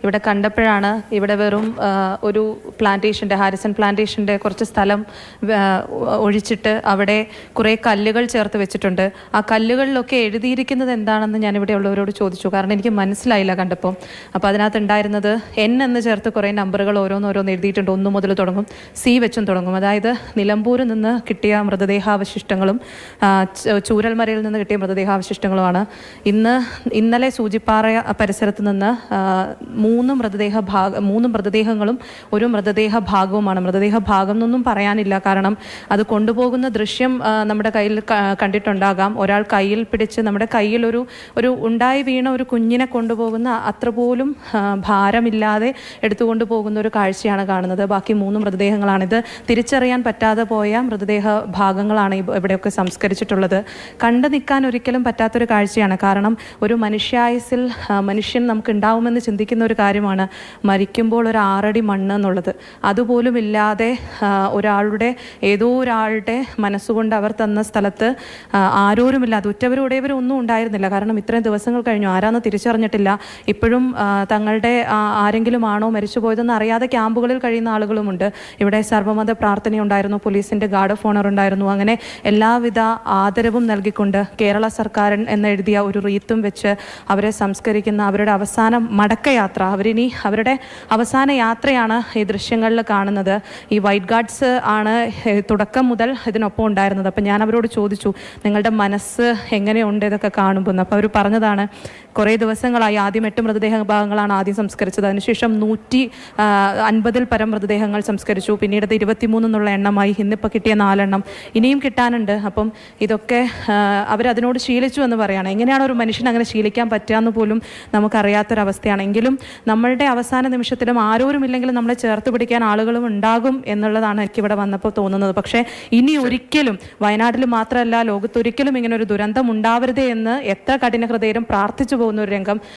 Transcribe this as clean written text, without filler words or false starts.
ഇവിടെ കണ്ടപ്പോഴാണ് ഇവിടെ വെറും ഒരു പ്ലാന്റേഷൻ്റെ ഹാരിസൺ പ്ലാന്റേഷൻ്റെ കുറച്ച് സ്ഥലം ഒഴിച്ചിട്ട് അവിടെ കുറേ കല്ലുകൾ ചേർത്ത് വെച്ചിട്ടുണ്ട്. ആ കല്ലുകളിലൊക്കെ എഴുതിയിരിക്കുന്നത് എന്താണെന്ന് ഞാനിവിടെ ഉള്ളവരോട് ചോദിച്ചു. കാരണം എനിക്ക് മനസ്സിലായില്ല കണ്ടപ്പോൾ. അപ്പോൾ അതിനകത്ത് ഉണ്ടായിരുന്നത് എൻ എന്ന് ചേർത്ത് കുറേ നമ്പറുകൾ ഓരോന്നോരോന്ന് എഴുതിയിട്ടുണ്ട്. 1 മുതൽ തുടങ്ങും, സി വെച്ചും തുടങ്ങും. അതായത് നിലമ്പൂരിൽ നിന്ന് കിട്ടിയ മൃതദേഹാവശിഷ്ടങ്ങളും ചൂരൽമലയിൽ നിന്ന് കിട്ടിയ മൃതദേഹാവശിഷ്ടങ്ങളുമാണ്. ഇന്നലെ സൂചിപ്പാറ പരിസരത്ത് നിന്ന് 3 മൃതദേഹങ്ങളും ഒരു മൃതദേഹ ഭാഗവുമാണ്. മൃതദേഹ ഭാഗം എന്നൊന്നും പറയാനില്ല, കാരണം അത് കൊണ്ടുപോകുന്ന ദൃശ്യം നമ്മുടെ കയ്യിൽ കണ്ടിട്ടുണ്ടാകാം. ഒരാൾ കയ്യിൽ പിടിച്ച് നമ്മുടെ കയ്യിൽ ഒരു ഉണ്ടായി വീണ ഒരു കുഞ്ഞിനെ കൊണ്ടുപോകുന്ന അത്ര പോലും ഭാരമില്ലാതെ എടുത്തുകൊണ്ട് പോകുന്ന ഒരു കാഴ്ചയാണ് കാണുന്നത്. ബാക്കി 3 മൃതദേഹങ്ങളാണിത്. തിരിച്ചറിയാൻ പറ്റാതെ പോയ മൃതദേഹ ഭാഗങ്ങളാണ് ഇവിടെയൊക്കെ സംസ്കരിച്ചിട്ടുള്ളത്. കണ്ടു നിൽക്കാൻ ഒരിക്കലും പറ്റാത്തൊരു കാഴ്ചയാണ്. കാരണം ഒരു മനുഷ്യായുസിൽ മനുഷ്യൻ നമുക്ക് ഉണ്ടാവുമെന്ന് ചിന്തിക്കുന്ന ഒരു കാര്യമാണ് മരിക്കുമ്പോൾ ഒരു 6 അടി മണ്ണ് എന്നുള്ളത്. അതുപോലും ഇല്ലാതെ ഏതോ ഒരാളുടെ മനസ്സുകൊണ്ട് അവർ തന്ന സ്ഥലത്ത് ആരോരുമില്ലാതെ ഉറ്റവരും ഉടയവരും ഒന്നും ഉണ്ടായിരുന്നില്ല. കാരണം ഇത്രയും ദിവസങ്ങൾ കഴിഞ്ഞു, ആരാന്ന് തിരിച്ചറിഞ്ഞിട്ടില്ല. ഇപ്പോഴും തങ്ങളുടെ ആരെങ്കിലും ആണോ മരിച്ചു പോയതെന്ന് അറിയാതെ ക്യാമ്പുകളിൽ കഴിയുന്ന ആളുകളുമുണ്ട്. ഇവിടെ സർവ്വമത പ്രാർത്ഥനയുണ്ടായിരുന്നു, പോലീസിൻ്റെ ഗാർഡ് ഓഫ് ഓണർ ഉണ്ടായിരുന്നു. അങ്ങനെ എല്ലാവിധ ആദരവും നൽകിക്കൊണ്ട് കേരള സർക്കാർ എന്നെഴുതിയ ഒരു റീത്തും വെച്ച് അവരെ സംസ്കരിക്കുന്ന അവരുടെ അവസാന മടക്കയാത്ര, അവരുടെ അവസാന യാത്രയാണ് ഈ ദൃശ്യങ്ങളിൽ കാണുന്നത്. ഈ വൈറ്റ് ഗാർഡ്സ് ആണ് തുടക്കം മുതൽ ഇതിനൊപ്പം ഉണ്ടായിരുന്നത്. അപ്പം ഞാൻ അവരോട് ചോദിച്ചു, നിങ്ങളുടെ മനസ്സ് എങ്ങനെയുണ്ട് ഇതൊക്കെ കാണുമ്പോൾ? അപ്പോൾ അവർ പറഞ്ഞതാണ്, കുറേ ദിവസങ്ങളായി ആദ്യം 8 മൃതദേഹ ഭാഗങ്ങളാണ് ആദ്യം സംസ്കരിച്ചത്. അതിനുശേഷം 150-ൽ പരം മൃതദേഹങ്ങൾ സംസ്കരിച്ചു. പിന്നീട് 23 എന്നുള്ള എണ്ണമായി. ഇന്നിപ്പോൾ കിട്ടിയ 4 എണ്ണം, ഇനിയും കിട്ടാനുണ്ട്. അപ്പം ഇതൊക്കെ അവരതിനോട് ശീലിച്ചു എന്ന് പറയുകയാണ്. എങ്ങനെയാണ് ഒരു മനുഷ്യൻ അങ്ങനെ ശീലിക്കാൻ പറ്റുകയെന്ന് പോലും നമുക്കറിയാത്തൊരവസ്ഥയാണെങ്കിലും നമ്മളുടെ അവസാന നിമിഷത്തിലും ആരോരുമില്ലെങ്കിലും നമ്മളെ ചേർത്ത് പിടിക്കാൻ ആളുകളും ഉണ്ടാകും എന്നുള്ളതാണ് എനിക്കിവിടെ വന്നപ്പോൾ തോന്നുന്നത്. പക്ഷേ ഇനി ഒരിക്കലും വയനാട്ടിൽ മാത്രമല്ല ലോകത്തൊരിക്കലും ഇങ്ങനെ ഒരു ദുരന്തം ഉണ്ടാവരുതേ എന്ന് എത്ര കഠിന ഹൃദയരും പ്രാർത്ഥിച്ചു പോകുന്ന ഒരു രംഗം